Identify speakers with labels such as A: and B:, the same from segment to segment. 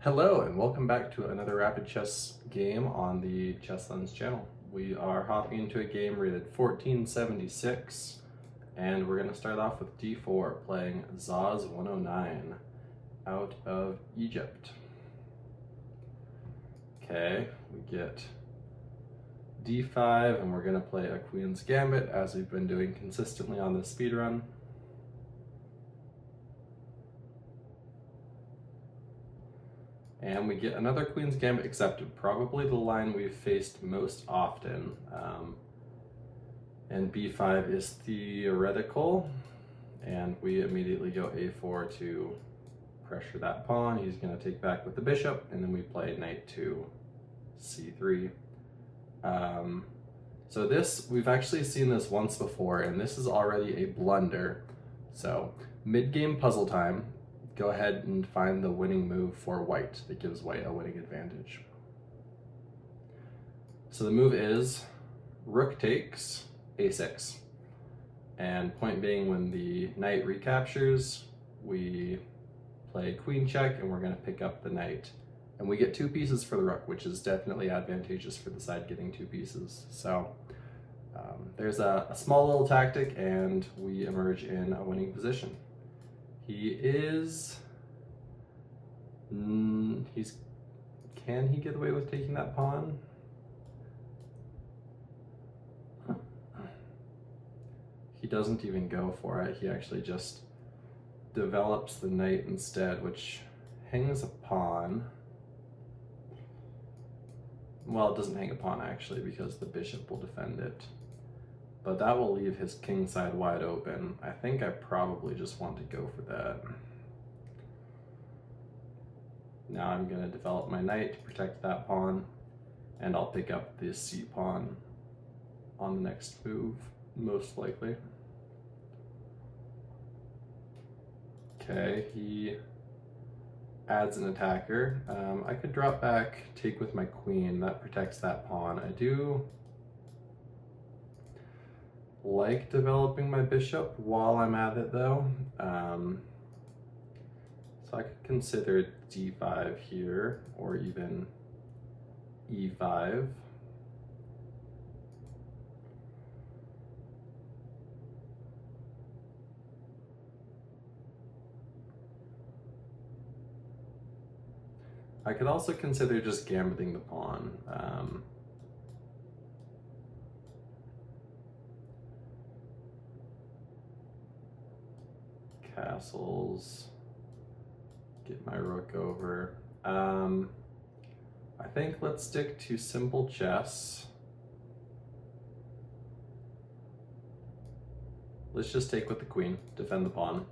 A: Hello and welcome back to another Rapid Chess game on the Chess Lens channel. We are hopping into a game rated 1476 and we're going to start off with d4 playing Zaz 109 out of Egypt. Okay, we get d5 and we're going to play a Queen's Gambit as we've been doing consistently on this speedrun. And we get another Queen's Gambit accepted, probably the line we've faced most often. And b5 is theoretical, and we immediately go a4 to pressure that pawn. He's going to take back with the bishop, and then we play knight to c3. So this, we've actually seen this once before, and this is already a blunder. So mid-game puzzle time. Go ahead and find the winning move for white that gives white a winning advantage. So the move is rook takes a6. And point being, when the knight recaptures, we play queen check and we're going to pick up the knight. And we get two pieces for the rook, which is definitely advantageous for the side getting two pieces. So there's a small little tactic and we emerge in a winning position. Can he get away with taking that pawn? He doesn't even go for it. He actually just develops the knight instead, which hangs a pawn. Well, it doesn't hang a pawn actually because the bishop will defend it. But that will leave his king side wide open. I think I probably just want to go for that. Now I'm going to develop my knight to protect that pawn, and I'll pick up the c pawn on the next move, most likely. Okay, he adds an attacker. I could drop back, take with my queen, that protects that pawn. I do like developing my bishop while I'm at it though. So I could consider d5 here, or even e5. I could also consider just gambiting the pawn. Castles. Get my rook over. I think let's stick to simple chess. Let's just take with the queen, defend the pawn.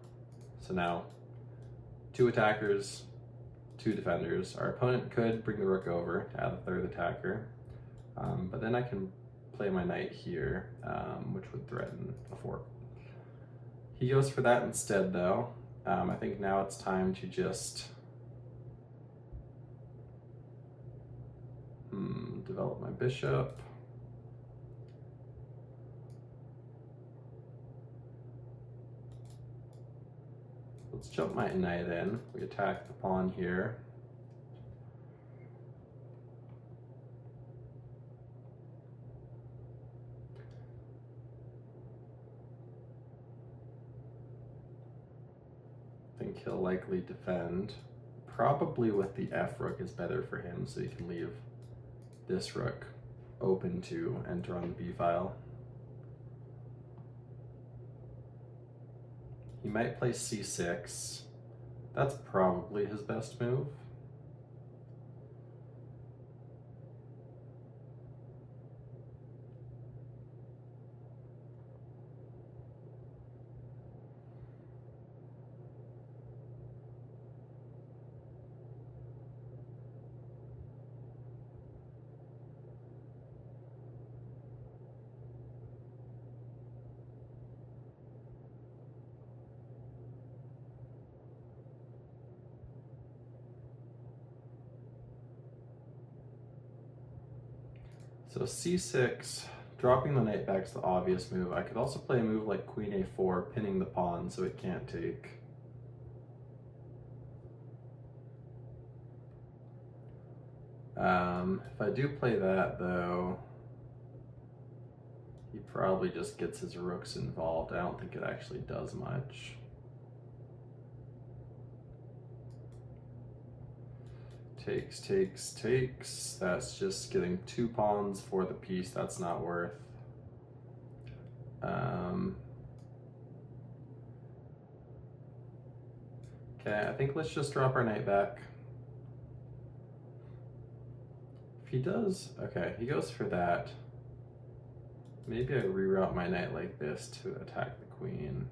A: So now, two attackers, two defenders. Our opponent could bring the rook over to add a third attacker, but then I can play my knight here, which would threaten a fork. He goes for that instead though. I think now it's time to just develop my bishop. Let's jump my knight in. We attack the pawn here. I think he'll likely defend. Probably with the f rook is better for him, so he can leave this rook open to enter on the b file. He might play c6. That's probably his best move. So c6, dropping the knight back is the obvious move. I could also play a move like queen a4, pinning the pawn so it can't take. If I do play that though, he probably just gets his rooks involved. I don't think it actually does much. Takes, takes, takes. That's just getting 2 pawns for the piece. That's not worth. Okay, I think let's just drop our knight back. If he does, okay, he goes for that. Maybe I reroute my knight like this to attack the queen.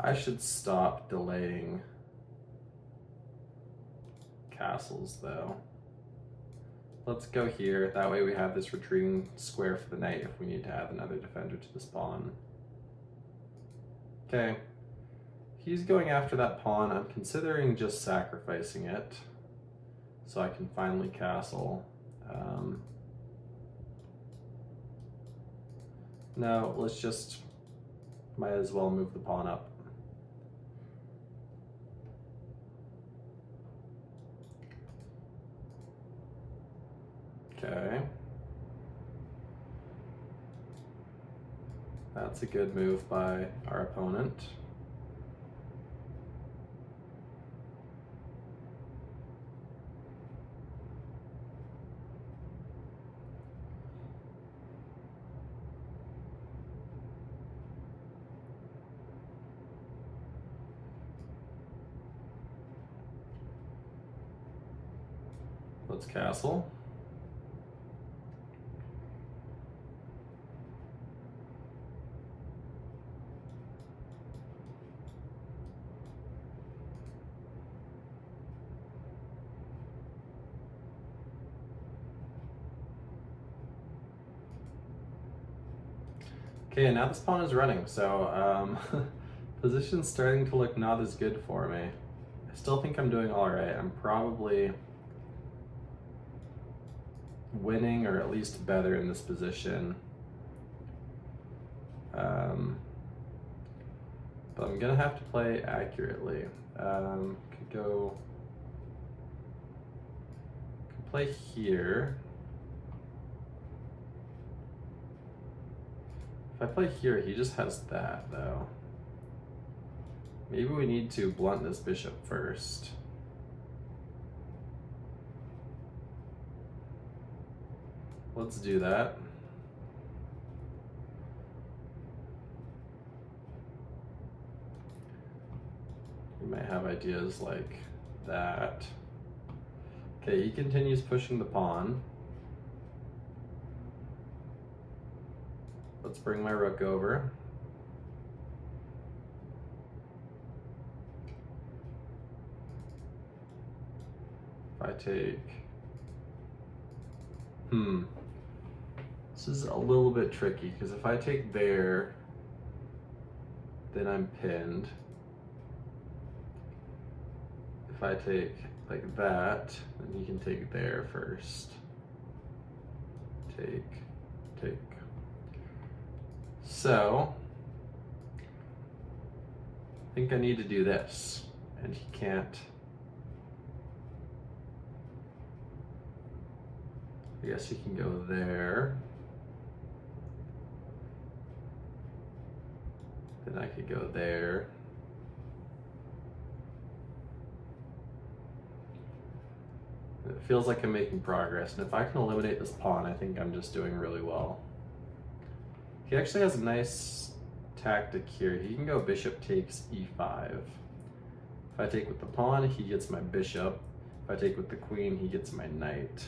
A: I should stop delaying castles though. Let's go here. That way we have this retreating square for the knight if we need to add another defender to this pawn. Okay. He's going after that pawn. I'm considering just sacrificing it so I can finally castle. No, let's just, might as well move the pawn up. Okay. That's a good move by our opponent. Let's castle. Okay, now this pawn is running, so position's starting to look not as good for me. I still think I'm doing all right. I'm probably winning or at least better in this position. But I'm gonna have to play accurately. Could play here. If I play here, he just has that though. Maybe we need to blunt this bishop first. Let's do that. We might have ideas like that. Okay, he continues pushing the pawn. Let's bring my rook over. If I take, this is a little bit tricky because if I take there, then I'm pinned. If I take like that, then he can take there first. Take, take. So, I think I need to do this, and he can't. I guess he can go there. Then I could go there. It feels like I'm making progress, and if I can eliminate this pawn, I think I'm just doing really well. He actually has a nice tactic here. He can go bishop takes e5. If I take with the pawn, he gets my bishop. If I take with the queen, he gets my knight.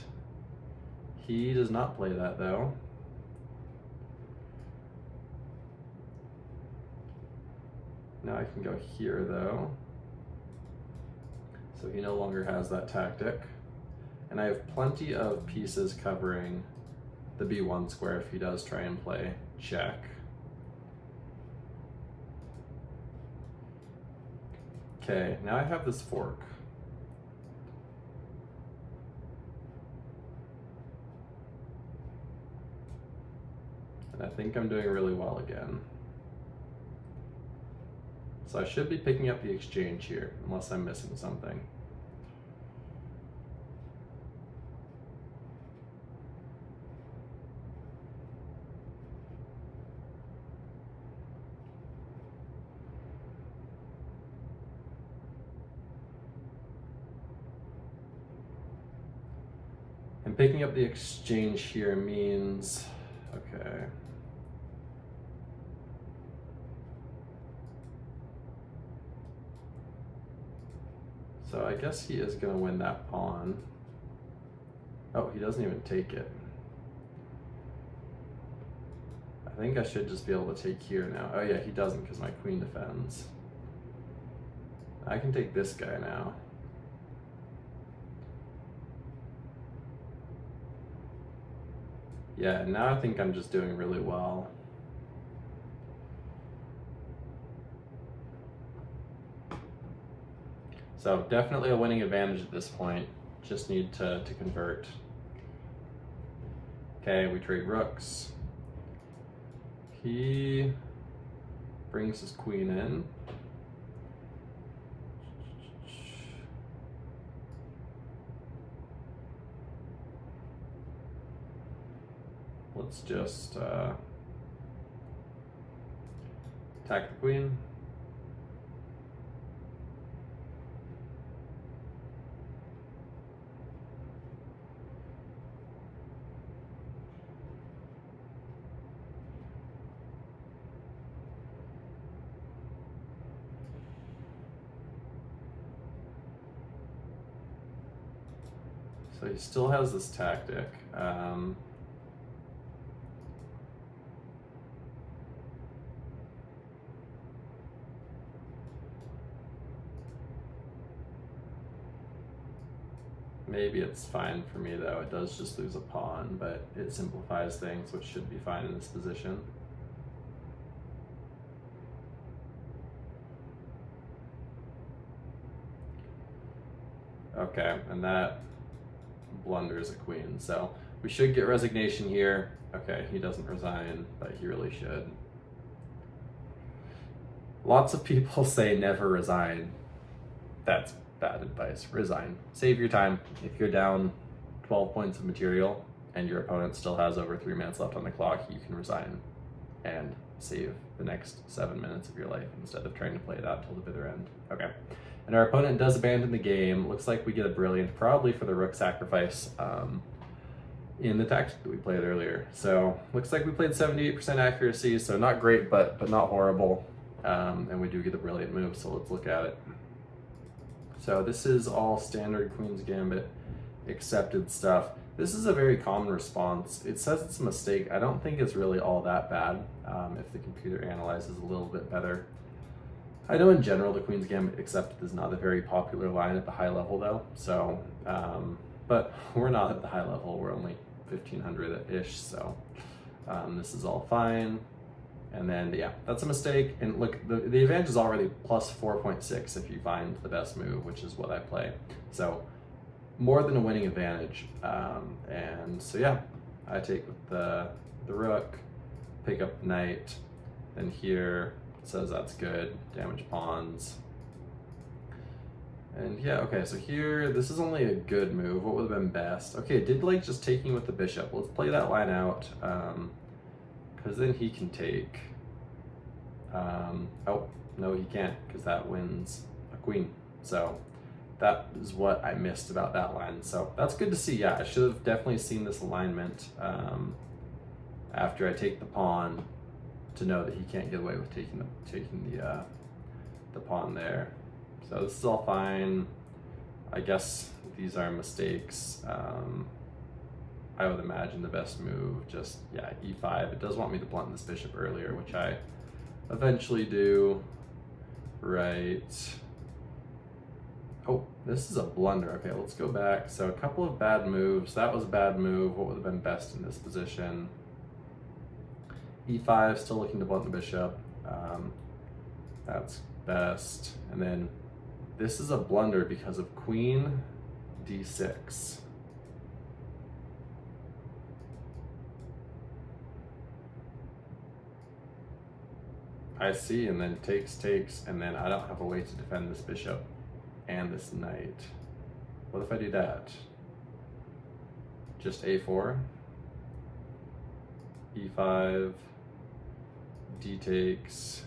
A: He does not play that though. Now I can go here though. So he no longer has that tactic. And I have plenty of pieces covering the b1 square if he does try and play check. Okay, now I have this fork. And I think I'm doing really well again. So I should be picking up the exchange here, unless I'm missing something. And picking up the exchange here means, okay. So I guess he is gonna win that pawn. Oh, he doesn't even take it. I think I should just be able to take here now. Oh yeah, he doesn't because my queen defends. I can take this guy now. Yeah, and now I think I'm just doing really well. So definitely a winning advantage at this point. Just need to convert. Okay, we trade rooks. He brings his queen in. Let's just attack the queen. So he still has this tactic. Maybe it's fine for me though. It does just lose a pawn, but it simplifies things, which should be fine in this position. Okay, and that blunders a queen. So we should get resignation here. Okay, he doesn't resign, but he really should. Lots of people say never resign. That's bad advice. Resign. Save your time. If you're down 12 points of material and your opponent still has over 3 minutes left on the clock, you can resign and save the next 7 minutes of your life instead of trying to play it out till the bitter end. Okay. And our opponent does abandon the game. Looks like we get a brilliant, probably for the rook sacrifice in the tactic that we played earlier. So looks like we played 78% accuracy, so not great, but not horrible. And we do get a brilliant move, so let's look at it. So this is all standard Queen's Gambit accepted stuff. This is a very common response. It says it's a mistake. I don't think it's really all that bad if the computer analyzes a little bit better. I know in general the Queen's Gambit accepted is not a very popular line at the high level though. So, but we're not at the high level. We're only 1500-ish. So this is all fine. And then, yeah, that's a mistake. And look, the advantage is already plus 4.6 if you find the best move, which is what I play. So more than a winning advantage. And so, yeah, I take with the rook, pick up the knight. Then here it says that's good, damage pawns. And yeah, okay, so here, this is only a good move. What would have been best? Okay, it did like just taking with the bishop. Let's play that line out. Because then he can take, oh, no he can't, because that wins a queen. So that is what I missed about that line. So that's good to see. Yeah, I should have definitely seen this alignment after I take the pawn to know that he can't get away with taking the pawn there. So this is all fine. I guess these are mistakes. I would imagine the best move, just, yeah, e5. It does want me to blunt this bishop earlier, which I eventually do. Right. Oh, this is a blunder. Okay, let's go back. So a couple of bad moves. That was a bad move. What would have been best in this position? e5, still looking to blunt the bishop. That's best. And then this is a blunder because of queen d6. I see, and then takes, and then I don't have a way to defend this bishop and this knight. What if I do that? Just a4, e5, d takes,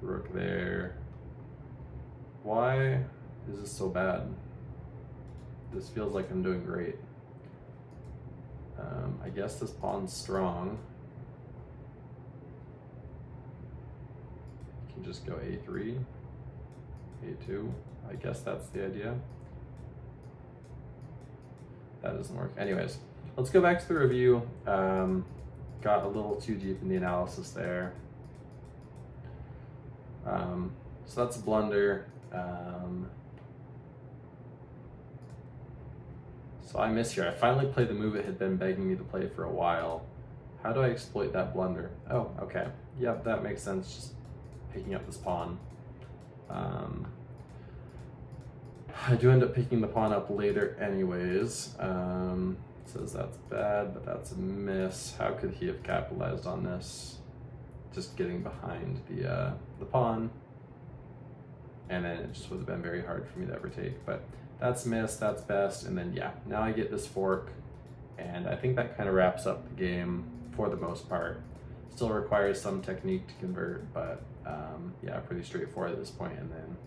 A: rook there, Why is this so bad? This feels like I'm doing great. I guess this pawn's strong. You can just go a3, a2. I guess that's the idea. That doesn't work. Anyways, let's go back to the review. Got a little too deep in the analysis there. So that's a blunder. So I miss here. I finally played the move it had been begging me to play for a while. How do I exploit that blunder? Oh, okay. Yep, that makes sense. Just picking up this pawn. I do end up picking the pawn up later anyways. Says that's bad, but that's a miss. How could he have capitalized on this? Just getting behind the pawn. And then it just would have been very hard for me to ever take. But that's missed, that's best, and then yeah, now I get this fork, and I think that kind of wraps up the game for the most part. Still requires some technique to convert, but yeah, pretty straightforward at this point, and then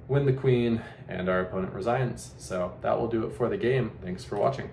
A: win the queen, and our opponent resigns. So that will do it for the game. Thanks for watching.